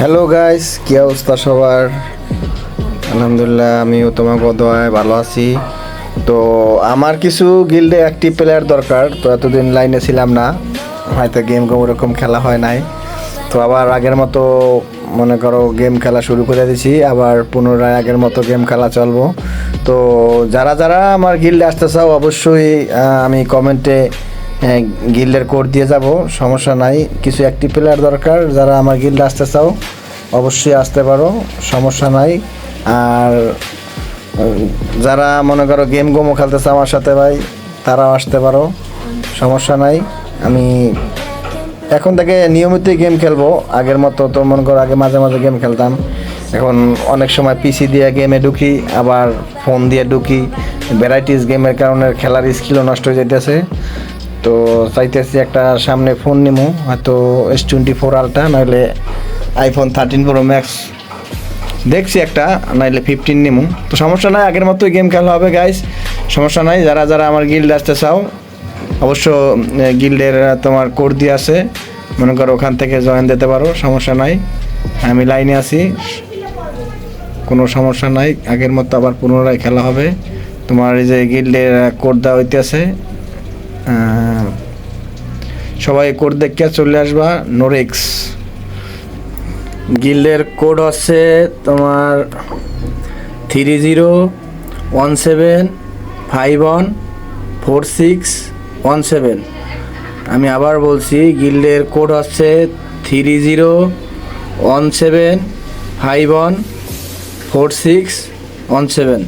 Hello guys, কি অবস্থা সবার? আলহামদুলিল্লাহ, আমিও তোমাকে দোয়ায় ভালো আছি। তো আমার কিছু গিল্ডে অ্যাক্টিভ প্লেয়ার দরকার। তো এতদিন লাইনে ছিলাম না, হয়তো গেম ওরকম খেলা হয় নাই। তো আবার আগের মতো মনে করো গেম খেলা শুরু করে দিছি, আবার পুনরায় আগের মতো গেম খেলা চলবো। তো যারা যারা আমার গিল্ডে আসতে চাও অবশ্যই আমি কমেন্টে গিল্ডের কোড দিয়ে যাব, সমস্যা নাই। কিছু অ্যাক্টিভ প্লেয়ার দরকার, যারা আমার গিল্ডে আসতে চাও অবশ্যই আসতে পারো, সমস্যা নাই। আর যারা মনে করো গেমও খেলতেছে আমার সাথে ভাই, তারাও আসতে পারো, সমস্যা নাই। আমি এখন থেকে নিয়মিতই গেম খেলবো, আগের মতো তো মনে করো আগে মাঝে মাঝে গেম খেলতাম, এখন অনেক সময় পিসি দিয়ে গেমে ঢুকি, আবার ফোন দিয়ে ঢুকি। ভ্যারাইটিস গেমের কারণে খেলার স্কিলও নষ্ট হয়ে যাইতেছে। তো চাইতেছি একটা সামনে ফোন নিমু, হয়তো S24 আলট্রা, নাহলে আইফোন 13 প্রো ম্যাক্স দেখছি একটা, নাইলে 15 নিমু। তো সমস্যা নাই, আগের মতোই গেম খেলা হবে গাইস, সমস্যা নাই। যারা যারা আমার গিল্ডে আসতে চাও অবশ্য গিল্ডের তোমার কোড দিয়ে আছে, মনে করো ওখান থেকে জয়েন দিতে পারো, সমস্যা নাই। আমি লাইনে আছি, কোনো সমস্যা নাই। আগের মতো আবার পুনরায় খেলা হবে। তোমার এই যে গিল্ডের কোড দেওয়া হইতেছে, সবাই কোড দেখে চলে আসবা। নোরেক্স গিল্ডের কোড হচ্ছে তোমার 3017514617। আমি আবার বলছি, গিল্ডের কোড হচ্ছে 3017514617।